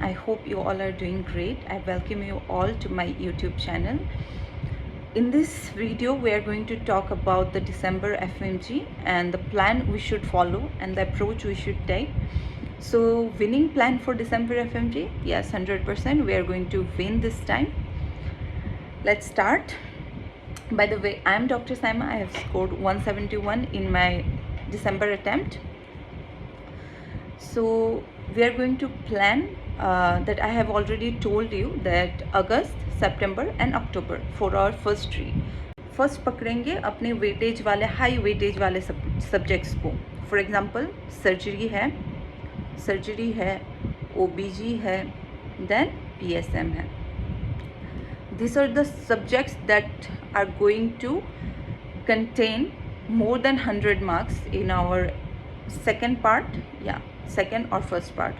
I hope you all are doing great. I welcome you all to my YouTube channel. In this video, we are going to talk about the December FMG and the plan we should follow and the approach we should take. So, winning plan for December FMG? Yes, 100%. We are going to win this time. Let's start. By the way, I am Dr. Saima. I have scored 171 in my December attempt. So we are going to plan that I have already told you that August, September and October for our first tree. First पकड़ेंगे अपने weightage वाले high weightage वाले subjects को. For example surgery है, ओबीजी है, then PSM है. These are the subjects that are going to contain more than 100 marks in our second part, second और first part.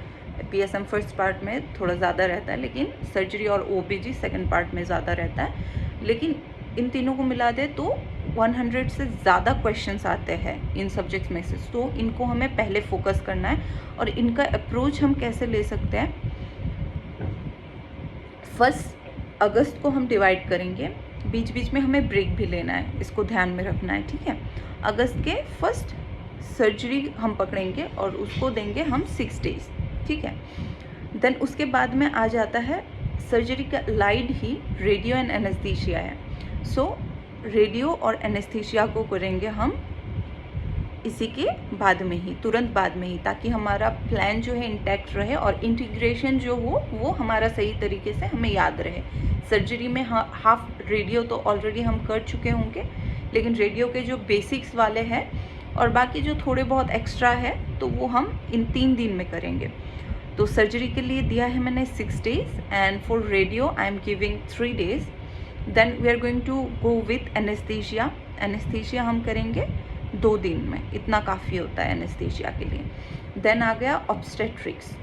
PSM first part में थोड़ा ज़्यादा रहता है, लेकिन सर्जरी और ओबीजी सेकेंड पार्ट में ज़्यादा रहता है. लेकिन इन तीनों को मिला दे तो 100 से ज़्यादा क्वेश्चंस आते हैं इन सब्जेक्ट्स में से. तो इनको हमें पहले फोकस करना है. और इनका अप्रोच हम कैसे ले सकते हैं? 1 अगस्त को हम डिवाइड करेंगे. बीच बीच में हमें ब्रेक भी लेना है, इसको ध्यान में रखना है, ठीक है. अगस्त के फर्स्ट सर्जरी हम पकड़ेंगे और उसको देंगे हम 6 डेज, ठीक है. देन उसके बाद में आ जाता है सर्जरी का लाइड ही रेडियो एंड एनेस्थीसिया है. सो रेडियो और एनेस्थीसिया को करेंगे हम इसी के बाद में ही, तुरंत बाद में ही, ताकि हमारा प्लान जो है इंटैक्ट रहे और इंटीग्रेशन जो हो वो हमारा सही तरीके से हमें याद रहे. सर्जरी में हाफ रेडियो तो ऑलरेडी हम कर चुके होंगे, लेकिन रेडियो के जो बेसिक्स वाले हैं और बाकी जो थोड़े बहुत एक्स्ट्रा है तो वो हम इन 3 दिन में करेंगे. तो सर्जरी के लिए दिया है मैंने 6 days and for radio I am giving 3 days. Then we are going to go with anaesthesia. Anaesthesia हम करेंगे 2 दिन में, इतना काफ़ी होता है एनेस्थीसिया के लिए. देन आ गया ऑब्स्टेट्रिक्स.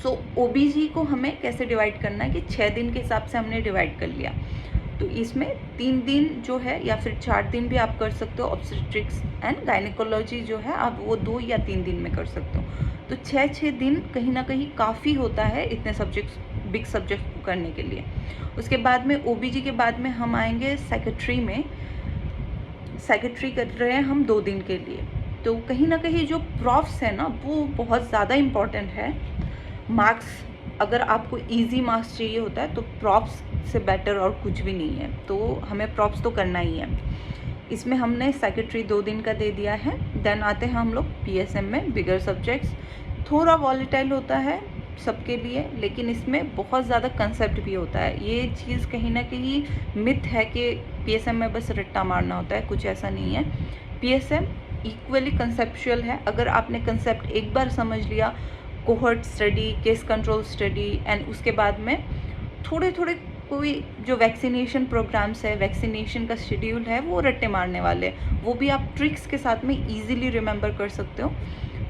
सो ओबीजी को हमें कैसे डिवाइड करना है कि 6 दिन के हिसाब से हमने डिवाइड कर लिया. तो इसमें 3 दिन जो है या फिर 4 दिन भी आप कर सकते हो. ऑब्स्टेट्रिक्स एंड गायनेकोलॉजी जो है आप वो 2 या 3 दिन में कर सकते हो. तो 6 दिन कहीं ना कहीं काफ़ी होता है इतने सब्जेक्ट्स, बिग सब्जेक्ट को करने के लिए. उसके बाद में ओबीजी के बाद में हम आएंगे साइकेट्री में. साइकेट्री कर रहे हैं हम 2 दिन के लिए. तो कहीं ना कहीं जो प्रॉफ्स है ना वो बहुत ज़्यादा इम्पॉर्टेंट है. मार्क्स अगर आपको इजी मार्क्स चाहिए होता है तो प्रॉप्स से बेटर और कुछ भी नहीं है. तो हमें प्रॉप्स तो करना ही है. इसमें हमने सेक्रेटरी 2 दिन का दे दिया है. देन आते हैं हम लोग पीएसएम में. बिगर सब्जेक्ट्स थोड़ा वॉलेटाइल होता है सबके लिए, लेकिन इसमें बहुत ज़्यादा कंसेप्ट भी होता है. ये चीज़ कहीं ना कहीं मिथ है कि पीएसएम में बस रट्टा मारना होता है, कुछ ऐसा नहीं है. पीएसएम इक्वली कंसेप्चुअल है. अगर आपने कंसेप्ट एक बार समझ लिया, cohort study, case control study and उसके बाद में थोड़े थोड़े कोई जो वैक्सीनेशन प्रोग्राम्स है, वैक्सीनेशन का शेड्यूल है, वो रट्टे मारने वाले, वो भी आप ट्रिक्स के साथ में इजीली रिमेंबर कर सकते हो.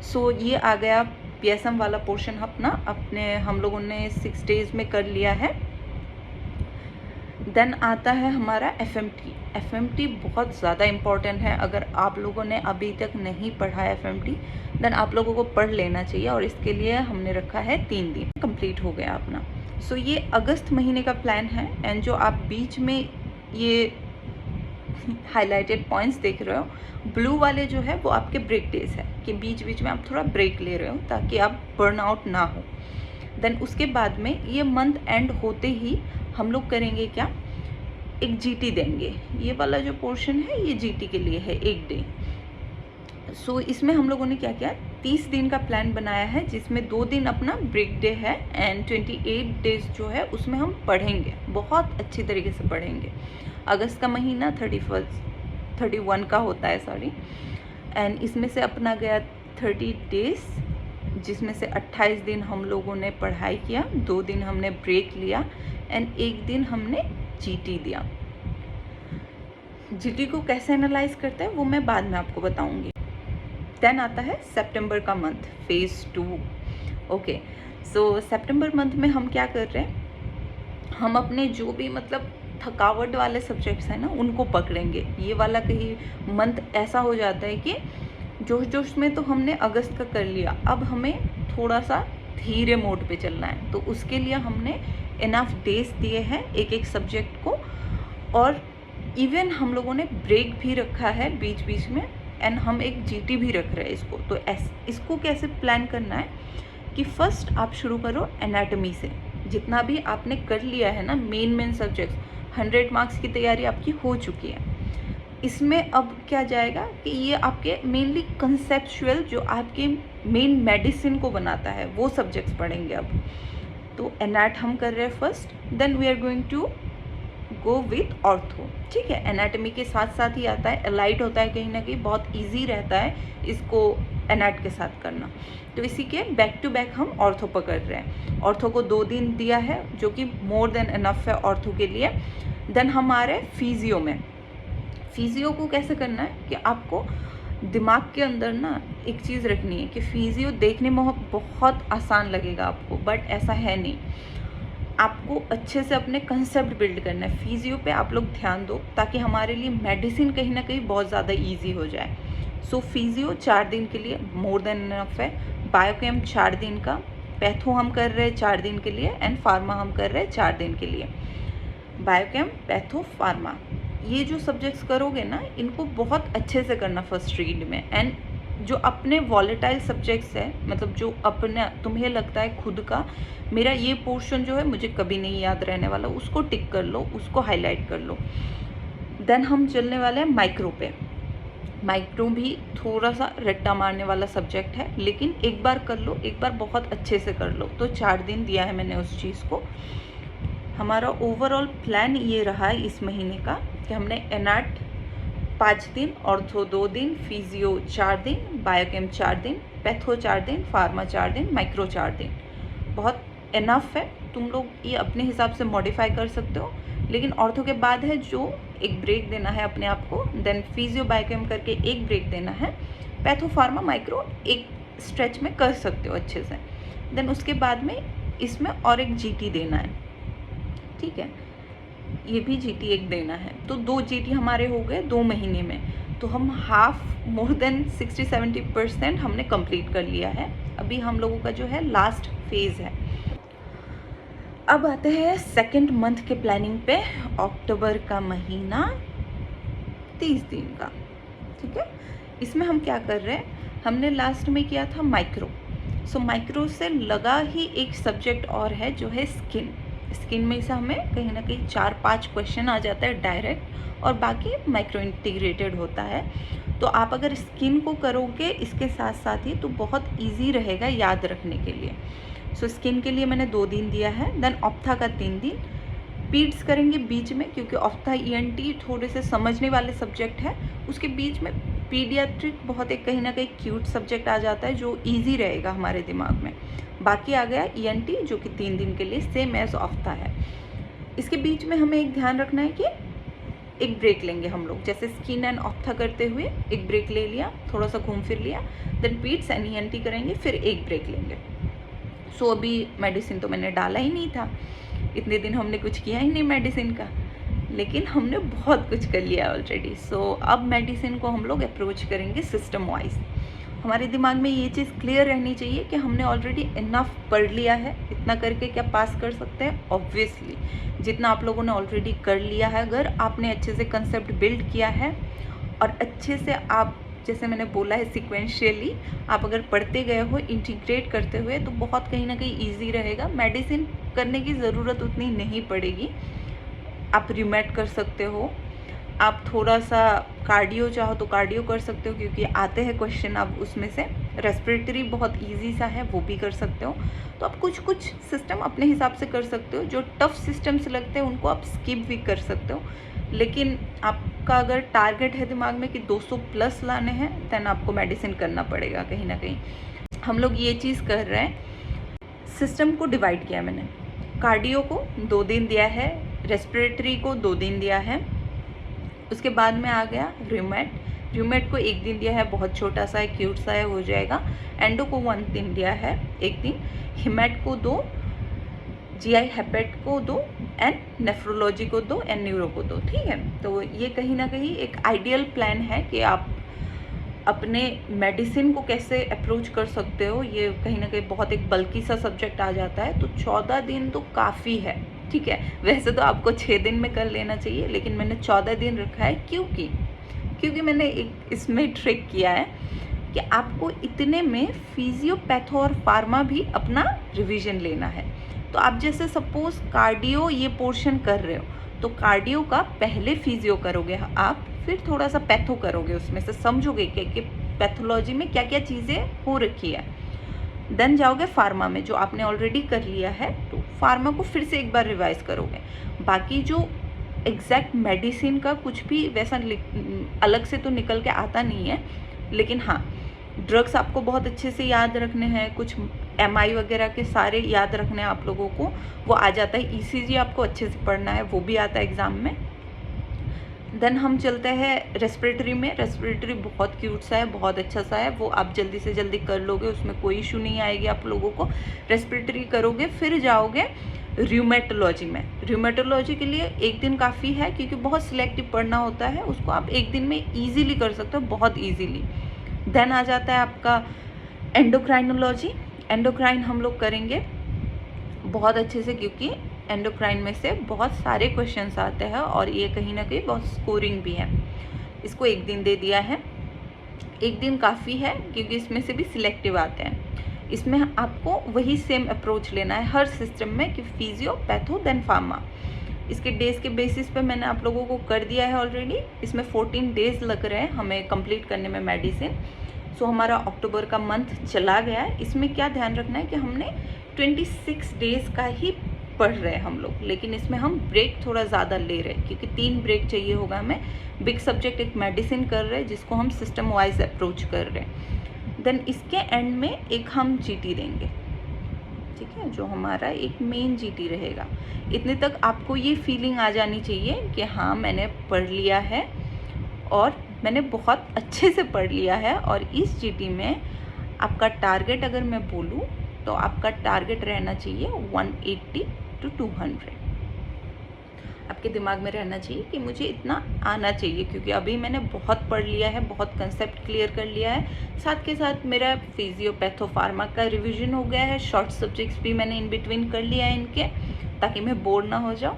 सो ये आ गया पीएसएम वाला पोर्शन अपने हम लोगों ने 6 डेज में कर लिया है. देन आता है हमारा एफएमटी. एफएमटी बहुत ज़्यादा इम्पॉर्टेंट है. अगर आप लोगों ने अभी तक नहीं पढ़ा है एफएमटी, देन आप लोगों को पढ़ लेना चाहिए. और इसके लिए हमने रखा है 3 दिन. कंप्लीट हो गया अपना. सो ये अगस्त महीने का प्लान है. एंड जो आप बीच में ये हाईलाइटेड पॉइंट्स देख रहे हो, ब्लू वाले जो है वो आपके ब्रेक डेज है, कि बीच बीच में आप थोड़ा ब्रेक ले रहे हो ताकि आप बर्न आउट ना हो. देन उसके बाद में ये मंथ एंड होते ही हम लोग करेंगे क्या, एक जीटी देंगे. ये वाला जो पोर्शन है ये जीटी के लिए है, 1 डे. सो इसमें हम लोगों ने क्या किया, 30 दिन का प्लान बनाया है, जिसमें 2 दिन अपना ब्रेक डे है एंड 28 डेज जो है उसमें हम पढ़ेंगे, बहुत अच्छी तरीके से पढ़ेंगे. अगस्त का महीना 31 का होता है, सॉरी. एंड इसमें से अपना गया 30 डेज, जिसमें से 28 दिन हम लोगों ने पढ़ाई किया, 2 दिन हमने ब्रेक लिया एंड 1 दिन हमने जीटी दिया. जीटी को कैसे एनालाइज करते हैं वो मैं बाद में आपको बताऊंगी. देन आता है सितंबर का मंथ, फेज़ 2. ओके, सो सितंबर मंथ में हम क्या कर रहे हैं, हम अपने जो भी मतलब थकावट वाले सब्जेक्ट्स हैं ना उनको पकड़ेंगे. ये वाला कहीं मंथ ऐसा हो जाता है कि जोश जोश में तो हमने अगस्त का कर लिया, अब हमें थोड़ा सा धीरे मोड पे चलना है। तो उसके लिए हमने इनफ डेज दिए हैं एक एक सब्जेक्ट को, और इवन हम लोगों ने ब्रेक भी रखा है बीच बीच में, एंड हम एक जीटी भी रख रहे हैं इसको। तो इसको कैसे प्लान करना है कि फर्स्ट आप शुरू करो एनाटॉमी से। जितना भी आपने कर लिया है ना मेन सब्जेक्ट्स, 100 मार्क्स की तैयारी आपकी हो चुकी है। इसमें अब क्या जाएगा कि ये आपके मेनली कंसेप्चुअल जो आपके मेन मेडिसिन को बनाता है वो सब्जेक्ट्स पढ़ेंगे अब। तो एनाट हम कर रहे हैं first, then we are going to go with ortho. ठीक है, एनाटॉमी के साथ साथ ही आता है, अलाइड होता है कहीं ना कहीं, बहुत ईजी रहता है इसको एनाट के साथ करना। तो इसी के बैक टू बैक हम ऑर्थो पकड़ रहे हैं। ऑर्थो को 2 दिन दिया है जो कि मोर देन इनफ है ऑर्थो के लिए। देन हम आ रहे हैं फिजियो में। फिजियो को कैसे करना है कि आपको दिमाग के अंदर ना एक चीज़ रखनी है कि फिजियो देखने में बहुत आसान लगेगा आपको, बट ऐसा है नहीं। आपको अच्छे से अपने कंसेप्ट बिल्ड करना है। फिजियो पे आप लोग ध्यान दो ताकि हमारे लिए मेडिसिन कहीं ना कहीं बहुत ज़्यादा इजी हो जाए। सो फिजियो 4 दिन के लिए मोर देन इनफ है। बायोकेम 4 दिन का, पैथो हम कर रहे हैं 4 दिन के लिए, एंड फार्मा हम कर रहे हैं 4 दिन के लिए। बायोकेम, पैथो, फार्मा, ये जो सब्जेक्ट्स करोगे ना इनको बहुत अच्छे से करना फर्स्ट रीड में। एंड जो अपने वॉलेटाइल सब्जेक्ट्स है, मतलब जो अपने तुम्हें लगता है खुद का मेरा ये पोर्शन जो है मुझे कभी नहीं याद रहने वाला, उसको टिक कर लो, उसको हाईलाइट कर लो। देन हम चलने वाले हैं माइक्रो पे। माइक्रो भी थोड़ा सा रट्टा मारने वाला सब्जेक्ट है, लेकिन एक बार कर लो, एक बार बहुत अच्छे से कर लो। तो 4 दिन दिया है मैंने उस चीज़ को। हमारा ओवरऑल प्लान ये रहा है इस महीने का कि हमने एनाट 5 दिन, ऑर्थो 2 दिन, फिजियो 4 दिन, बायोकेम 4 दिन, पैथो 4 दिन, फार्मा 4 दिन, माइक्रो 4 दिन। बहुत इनफ है, तुम लोग ये अपने हिसाब से मॉडिफाई कर सकते हो। लेकिन ऑर्थो के बाद है जो एक ब्रेक देना है अपने आप को, देन फिजियो बायोकेम करके एक ब्रेक देना है, पैथो फार्मा माइक्रो एक स्ट्रेच में कर सकते हो अच्छे से। देन उसके बाद में इसमें और एक जीटी देना है, ठीक है, ये भी जीटी एक देना है। तो 2 जीटी हमारे हो गए 2 महीने में। तो हम हाफ मोर देन 60-70% हमने कंप्लीट कर लिया है। अभी हम लोगों का जो है लास्ट फेज़ है। अब आते हैं सेकंड मंथ के प्लानिंग पे। अक्टूबर का महीना 30 दिन का, ठीक है। इसमें हम क्या कर रहे हैं, हमने लास्ट में किया था माइक्रो। सो माइक्रो से लगा ही एक सब्जेक्ट और है जो है स्किन। स्किन में से हमें कहीं ना कहीं 4-5 क्वेश्चन आ जाता है डायरेक्ट, और बाकी माइक्रो इंटीग्रेटेड होता है। तो आप अगर स्किन को करोगे इसके साथ साथ ही तो बहुत इजी रहेगा याद रखने के लिए। सो स्किन के लिए मैंने 2 दिन दिया है। देन ऑप्था का 3 दिन। पीड्स करेंगे बीच में, क्योंकि ऑप्था ईएनटी थोड़े से समझने वाले सब्जेक्ट है, उसके बीच में पीडियाट्रिक बहुत एक कहीं ना कहीं क्यूट सब्जेक्ट आ जाता है जो ईजी रहेगा हमारे दिमाग में। बाकी आ गया ईएनटी जो कि 3 दिन के लिए सेम एज ऑफ्था है। इसके बीच में हमें एक ध्यान रखना है कि एक ब्रेक लेंगे हम लोग, जैसे स्किन एंड ऑफ्था करते हुए एक ब्रेक ले लिया, थोड़ा सा घूम फिर लिया, देन पीड्स एंड ईएनटी करेंगे, फिर एक ब्रेक लेंगे। सो अभी मेडिसिन तो मैंने डाला ही नहीं था, इतने दिन हमने कुछ किया ही नहीं मेडिसिन का, लेकिन हमने बहुत कुछ कर लिया ऑलरेडी। सो अब मेडिसिन को हम लोग अप्रोच करेंगे सिस्टम वाइज। हमारे दिमाग में ये चीज़ क्लियर रहनी चाहिए कि हमने ऑलरेडी इनफ पढ़ लिया है। इतना करके क्या पास कर सकते हैं? ऑब्वियसली जितना आप लोगों ने ऑलरेडी कर लिया है, अगर आपने अच्छे से कंसेप्ट बिल्ड किया है और अच्छे से आप, जैसे मैंने बोला है सिक्वेंशियली आप अगर पढ़ते गए हो इंटीग्रेट करते हुए, तो बहुत कहीं ना कहीं ईजी रहेगा। मेडिसिन करने की ज़रूरत उतनी नहीं पड़ेगी। आप रिमेट कर सकते हो, आप थोड़ा सा कार्डियो चाहो तो कार्डियो कर सकते हो, क्योंकि आते हैं क्वेश्चन आप उसमें से। रेस्पिरेटरी बहुत इजी सा है, वो भी कर सकते हो। तो आप कुछ कुछ सिस्टम अपने हिसाब से कर सकते हो। जो टफ सिस्टम्स लगते हैं उनको आप स्किप भी कर सकते हो, लेकिन आपका अगर टारगेट है दिमाग में कि 200 प्लस लाने हैं, देन आपको मेडिसिन करना पड़ेगा कहीं ना कहीं। हम लोग ये चीज़ कर रहे हैं, सिस्टम को डिवाइड किया मैंने। कार्डियो को 2 दिन दिया है, रेस्पिरेटरी को 2 दिन दिया है, उसके बाद में आ गया र्यूमेट। र्यूमेट को 1 दिन दिया है, बहुत छोटा सा है, क्यूट सा है, हो जाएगा। एंडो को 1 दिन दिया है, 1 दिन। हिमेट को 2, जीआई हेपेट को 2, एंड नेफ्रोलॉजी को 2, एंड न्यूरो को 2, ठीक है। तो ये कहीं ना कहीं एक आइडियल प्लान है कि आप अपने मेडिसिन को कैसे अप्रोच कर सकते हो, ये कहीं ना कहीं बहुत एक बल्कि सा सब्जेक्ट आ जाता है। तो 14 दिन तो काफ़ी है, ठीक है। वैसे तो आपको 6 दिन में कर लेना चाहिए, लेकिन मैंने 14 दिन रखा है क्योंकि मैंने एक इसमें ट्रिक किया है कि आपको इतने में फिजियो, पैथो और फार्मा भी अपना रिवीजन लेना है। तो आप जैसे सपोज कार्डियो ये पोर्शन कर रहे हो, तो कार्डियो का पहले फिजियो करोगे आप, फिर थोड़ा सा पैथो करोगे, उसमें से समझोगे कि पैथोलॉजी में क्या क्या चीज़ें हो रखी है। देन जाओगे फार्मा में, जो आपने ऑलरेडी कर लिया है, तो फार्मा को फिर से एक बार रिवाइज करोगे। बाकी जो एग्जैक्ट मेडिसिन का कुछ भी वैसा अलग से तो निकल के आता नहीं है, लेकिन हाँ ड्रग्स आपको बहुत अच्छे से याद रखने हैं, कुछ MI वगैरह के सारे याद रखने हैं आप लोगों को, वो आ जाता है। ECG आपको अच्छे से पढ़ना है, वो भी आता है एग्ज़ाम में। देन हम चलते हैं रेस्पिरेटरी में। रेस्पिरेटरी बहुत क्यूट सा है, बहुत अच्छा सा है, वो आप जल्दी से जल्दी कर लोगे, उसमें कोई इशू नहीं आएगी आप लोगों को। रेस्पिरेटरी करोगे, फिर जाओगे र्यूमेटोलॉजी में। र्यूमेटोलॉजी के लिए एक दिन काफ़ी है, क्योंकि बहुत सिलेक्टिव पढ़ना होता है, उसको आप एक दिन में ईजिली कर सकते हो, बहुत ईजिली। देन आ जाता है आपका एंडोक्राइनोलॉजी। एंडोक्राइन हम लोग करेंगे बहुत अच्छे से, क्योंकि एंडोक्राइन में से बहुत सारे क्वेश्चंस आते हैं और ये कहीं ना कहीं बहुत स्कोरिंग भी है। इसको एक दिन दे दिया है, एक दिन काफ़ी है, क्योंकि इसमें से भी सिलेक्टिव आते हैं। इसमें आपको वही सेम अप्रोच लेना है हर सिस्टम में, कि फिजियो, पैथो, देन फार्मा। इसके डेज के बेसिस पे मैंने आप लोगों को कर दिया है ऑलरेडी। इसमें 14 डेज लग रहे हैं हमें कंप्लीट करने में मेडिसिन। सो हमारा अक्टूबर का मंथ चला गया है। इसमें क्या ध्यान रखना है कि हमने 26 डेज का ही पढ़ रहे हैं हम लोग, लेकिन इसमें हम ब्रेक थोड़ा ज़्यादा ले रहे हैं, क्योंकि 3 ब्रेक चाहिए होगा हमें। बिग सब्जेक्ट एक मेडिसिन कर रहे हैं, जिसको हम सिस्टम वाइज अप्रोच कर रहे हैं। देन इसके एंड में एक हम GT देंगे, ठीक है, जो हमारा एक मेन GT रहेगा। इतने तक आपको ये फीलिंग आ जानी चाहिए कि हाँ मैंने पढ़ लिया है, और मैंने बहुत अच्छे से पढ़ लिया है। और इस GT में आपका टारगेट अगर मैं बोलूँ तो आपका टारगेट रहना चाहिए 180 to 200। आपके दिमाग में रहना चाहिए कि मुझे इतना आना चाहिए, क्योंकि अभी मैंने बहुत पढ़ लिया है, बहुत कंसेप्ट क्लियर कर लिया है। साथ के साथ मेरा फिजियो, पैथो, फार्मा का रिवीजन हो गया है। शॉर्ट सब्जेक्ट्स भी मैंने इन बिटवीन कर लिया है इनके, ताकि मैं बोर ना हो जाऊँ,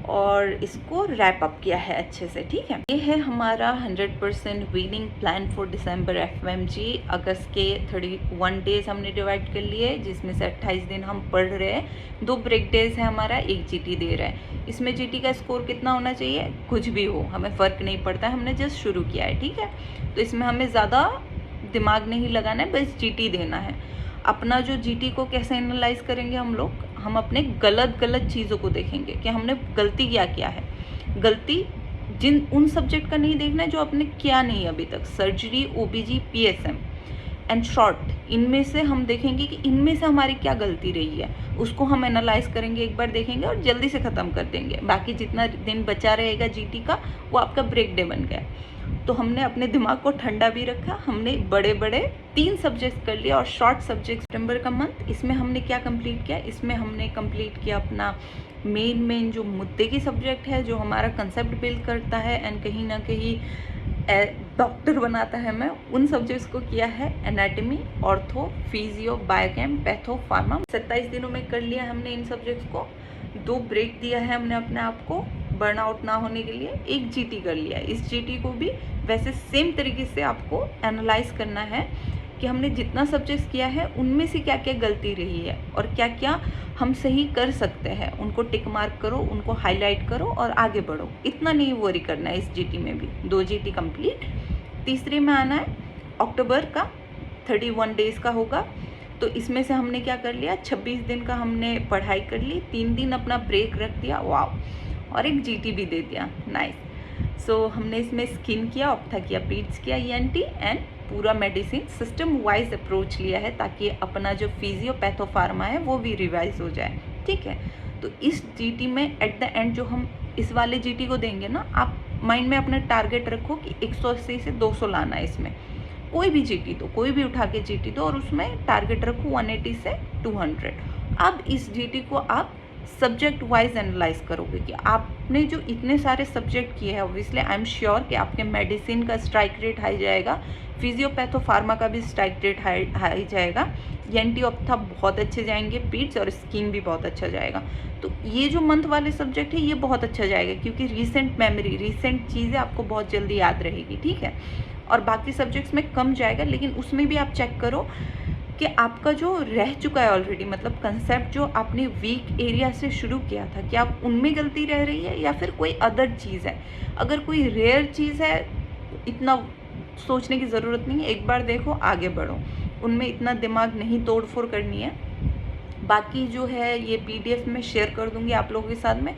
और इसको रैप अप किया है अच्छे से, ठीक है। ये है हमारा 100% weaning plan for December FMG। अगस्त के 31 डेज हमने डिवाइड कर लिए, जिसमें से 28 दिन हम पढ़ रहे हैं। 2 ब्रेक डेज है हमारा, एक GT दे रहा है। इसमें GT का स्कोर कितना होना चाहिए, कुछ भी हो, हमें फ़र्क नहीं पड़ता, हमने जस्ट शुरू किया है, ठीक है। तो इसमें हमें ज़्यादा दिमाग नहीं लगाना है, बस GT देना है। अपना जो GT को कैसे एनालाइज करेंगे हम अपने गलत चीज़ों को देखेंगे कि हमने गलती क्या किया है। गलती उन सब्जेक्ट का नहीं देखना है जो आपने किया नहीं अभी तक। Surgery, OBG, PSM and short, इनमें से हम देखेंगे कि इनमें से हमारी क्या गलती रही है, उसको हम एनालाइज करेंगे, एक बार देखेंगे और जल्दी से ख़त्म कर देंगे। बाकी जितना दिन बचा रहेगा GT का, वो आपका ब्रेक डे बन गया। तो हमने अपने दिमाग को ठंडा भी रखा, हमने बड़े 3 सब्जेक्ट कर लिया। और शॉर्ट सब्जेक्ट सितंबर का मंथ, इसमें हमने क्या कंप्लीट किया, इसमें हमने कंप्लीट किया अपना मेन जो मुद्दे की सब्जेक्ट है, जो हमारा कंसेप्ट बिल्ड करता है एंड कहीं ना कहीं डॉक्टर बनाता है हमें, उन सब्जेक्ट्स को किया है। Anatomy, ortho, physio, biochem, patho, pharma. 27 दिनों में कर लिया हमने इन सब्जेक्ट्स को। 2 ब्रेक दिया है हमने अपने आप को बर्नआउट ना होने के लिए। एक GT कर लिया। इस GT को भी वैसे सेम तरीके से आपको एनालाइज करना है कि हमने जितना सब्जेक्ट्स किया है उनमें से क्या क्या गलती रही है और क्या क्या हम सही कर सकते हैं। उनको टिक मार्क करो, उनको हाईलाइट करो और आगे बढ़ो। इतना नहीं वरी करना है इस GT में भी। 2 GT कंप्लीट। तीसरे में आना है अक्टूबर का, 31 डेज़ का होगा। तो इसमें से हमने क्या कर लिया, 26 दिन का हमने पढ़ाई कर ली, 3 दिन अपना ब्रेक रख दिया, वाह, और एक GT भी दे दिया, नाइस। सो हमने इसमें स्किन किया, ऑप्था किया, पीड्स किया, ENT एंड पूरा मेडिसिन सिस्टम वाइज अप्रोच लिया है, ताकि अपना जो फिजियो, पैथो, फार्मा है वो भी रिवाइज हो जाए, ठीक है। तो इस GT में एट द एंड जो हम इस वाले GT को देंगे ना, आप माइंड में अपना टारगेट रखो कि 180 से 200 लाना है। इसमें कोई भी GT दो, कोई भी उठा के GT दो, और उसमें टारगेट रखो 180 से 200। अब इस GT को आप सब्जेक्ट वाइज एनालाइज करोगे कि आपने जो इतने सारे सब्जेक्ट किए हैं, ऑब्वियसली आई एम श्योर कि आपके मेडिसिन का स्ट्राइक रेट हाई जाएगा, फिजियोपैथो फार्मा का भी स्ट्राइक रेट हाई जाएगा, एंटी ऑप्था बहुत अच्छे जाएंगे, पीड्स और स्किन भी बहुत अच्छा जाएगा। तो ये जो मंथ वाले सब्जेक्ट है ये बहुत अच्छा जाएगा, क्योंकि रीसेंट मेमोरी, रीसेंट चीज़ें आपको बहुत जल्दी याद रहेगी, ठीक है। और बाकी सब्जेक्ट्स में कम जाएगा, लेकिन उसमें भी आप चेक करो कि आपका जो रह चुका है ऑलरेडी, मतलब कंसेप्ट जो आपने वीक एरिया से शुरू किया था, कि आप उनमें गलती रह रही है या फिर कोई अदर चीज़ है। अगर कोई रेयर चीज़ है इतना सोचने की ज़रूरत नहीं है, एक बार देखो आगे बढ़ो, उनमें इतना दिमाग नहीं तोड़ फोड़ करनी है। बाकी जो है ये PDF में शेयर कर दूंगी आप लोगों के साथ में।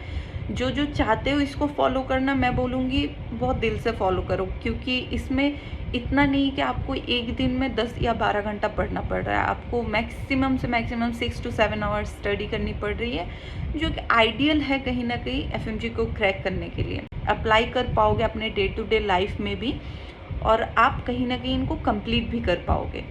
जो जो चाहते हो इसको फॉलो करना, मैं बोलूँगी बहुत दिल से फॉलो करो, क्योंकि इसमें इतना नहीं कि आपको एक दिन में 10 या 12 घंटा पढ़ना पड़ रहा है, आपको मैक्सिमम से मैक्सिमम 6 to 7 आवर्स स्टडी करनी पड़ रही है, जो कि आइडियल है कहीं ना कहीं FMG को क्रैक करने के लिए। अप्लाई कर पाओगे अपने डे टू डे लाइफ में भी, और आप कहीं ना कहीं इनको कंप्लीट भी कर पाओगे।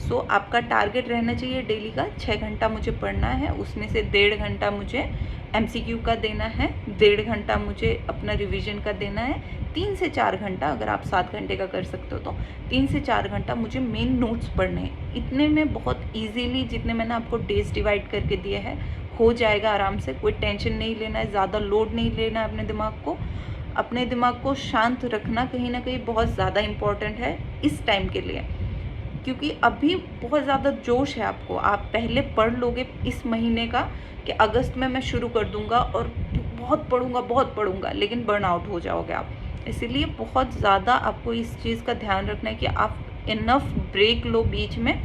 सो आपका टारगेट रहना चाहिए डेली का 6 घंटा मुझे पढ़ना है, उसमें से 1.5 घंटा मुझे MCQ का देना है, 1.5 घंटा मुझे अपना रिवीजन का देना है, 3 से 4 घंटा, अगर आप 7 घंटे का कर सकते हो तो 3 से 4 घंटा मुझे मेन नोट्स पढ़ने हैं। इतने में बहुत ईजीली, जितने मैंने आपको डेज डिवाइड करके दिए हैं, हो जाएगा आराम से। कोई टेंशन नहीं लेना है, ज़्यादा लोड नहीं लेना है अपने दिमाग को। अपने दिमाग को शांत रखना कहीं ना कहीं बहुत ज़्यादा इम्पॉर्टेंट है इस टाइम के लिए, क्योंकि अभी बहुत ज़्यादा जोश है आपको। आप पहले पढ़ लोगे इस महीने का कि अगस्त में मैं शुरू कर दूंगा और बहुत पढ़ूंगा, लेकिन बर्नआउट हो जाओगे आप। इसीलिए बहुत ज़्यादा आपको इस चीज़ का ध्यान रखना है कि आप इनफ ब्रेक लो बीच में,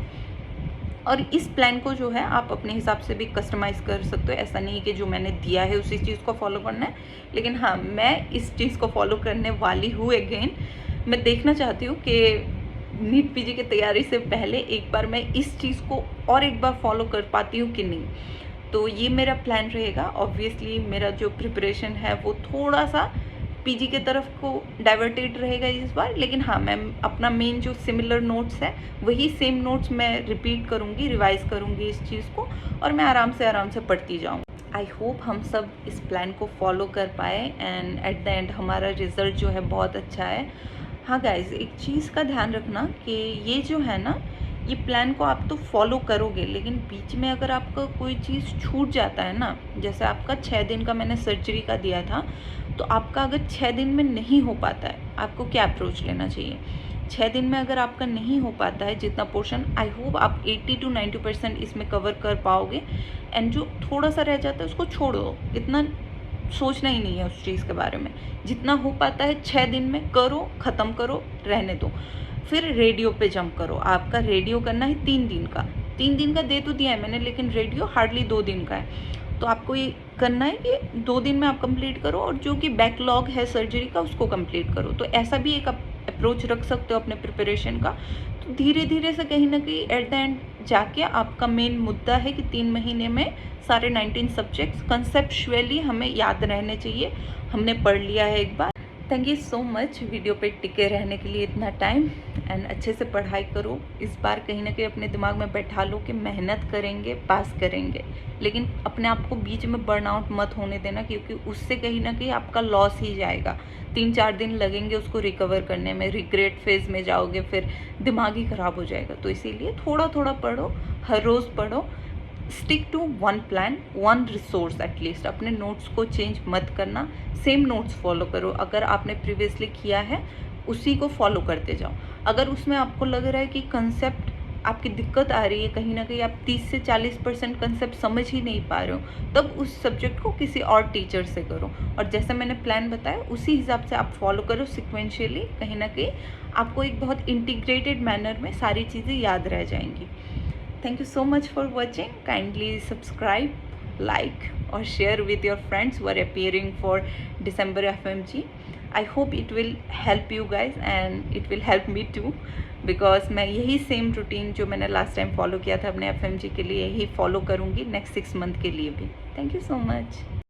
और इस प्लान को जो है आप अपने हिसाब से भी कस्टमाइज़ कर सकते हो। ऐसा नहीं कि जो मैंने दिया है उसी चीज़ को फॉलो करना है, लेकिन हाँ, मैं इस चीज़ को फॉलो करने वाली हूँ। अगेन मैं देखना चाहती हूँ कि नीट PG की तैयारी से पहले एक बार मैं इस चीज़ को और एक बार फॉलो कर पाती हूँ कि नहीं। तो ये मेरा प्लान रहेगा। ऑब्वियसली मेरा जो प्रिपरेशन है वो थोड़ा सा PG के तरफ को डाइवर्टेड रहेगा इस बार, लेकिन हाँ, मैं अपना मेन जो सिमिलर नोट्स है वही सेम नोट्स मैं रिपीट करूँगी, रिवाइज करूँगी इस चीज़ को, और मैं आराम से पढ़ती जाऊँ। आई होप हम सब इस प्लान को फॉलो कर पाए एंड एट द एंड हमारा रिज़ल्ट जो है बहुत अच्छा है। हाँ गाइज, एक चीज़ का ध्यान रखना कि ये जो है ना, ये प्लान को आप तो फॉलो करोगे, लेकिन बीच में अगर आपका कोई चीज़ छूट जाता है ना, जैसे आपका 6 दिन का मैंने सर्जरी का दिया था, तो आपका अगर 6 दिन में नहीं हो पाता है, आपको क्या अप्रोच लेना चाहिए। 6 दिन में अगर आपका नहीं हो पाता है जितना पोर्शन, आई होप आप 80 to 90% इसमें कवर कर पाओगे, एंड जो थोड़ा सा रह जाता है उसको छोड़ दो, इतना सोचना ही नहीं है उस चीज़ के बारे में। जितना हो पाता है 6 दिन में करो, ख़त्म करो, रहने दो। फिर रेडियो पे जंप करो। आपका रेडियो करना है 3 दिन का, 3 दिन का दे तो दिया है मैंने, लेकिन रेडियो हार्डली 2 दिन का है। तो आपको ये करना है कि 2 दिन में आप कंप्लीट करो, और जो कि बैकलॉग है सर्जरी का उसको कंप्लीट करो। तो ऐसा भी एक अप्रोच रख सकते हो अपने प्रिपरेशन का। तो धीरे धीरे से कहीं ना कहीं एट द एंड जाके आपका मेन मुद्दा है कि 3 महीने में सारे 19 सब्जेक्ट्स कंसेप्चुअली हमें याद रहने चाहिए, हमने पढ़ लिया है एक बार। Thank you so much video पे टिके रहने के लिए इतना टाइम, एंड अच्छे से पढ़ाई करो। इस बार कहीं ना कहीं अपने दिमाग में बैठा लो कि मेहनत करेंगे, पास करेंगे, लेकिन अपने आप को बीच में बर्नआउट मत होने देना, क्योंकि उससे कहीं ना कहीं आपका लॉस ही जाएगा। 3-4 दिन लगेंगे उसको रिकवर करने में, रिग्रेट फेज में जाओगे, फिर दिमाग ही ख़राब हो जाएगा। तो इसीलिए थोड़ा थोड़ा पढ़ो, हर रोज़ पढ़ो, stick to 1 plan, 1 resource at least. अपने नोट्स को चेंज मत करना, सेम नोट्स फॉलो करो। अगर आपने प्रीवियसली किया है उसी को फॉलो करते जाओ। अगर उसमें आपको लग रहा है कि कंसेप्ट आपकी दिक्कत आ रही है, कहीं ना कहीं आप 30 से 40% कंसेप्ट समझ ही नहीं पा रहे हो, तब उस सब्जेक्ट को किसी और टीचर से करो, और जैसे मैंने प्लान बताया उसी हिसाब से आप फॉलो करो सिक्वेंशियली। कहीं ना कहीं आपको एक बहुत इंटीग्रेटेड मैनर में सारी चीज़ें याद रह जाएंगी। Thank you so much for watching. Kindly subscribe, like or share with your friends who are appearing for December FMG. I hope it will help you guys and it will help me too, because मैं यही same routine जो मैंने last time follow किया था अपने FMG के लिए, यही फॉलो करूँगी नेक्स्ट 6 मंथ के लिए भी। Thank you so much.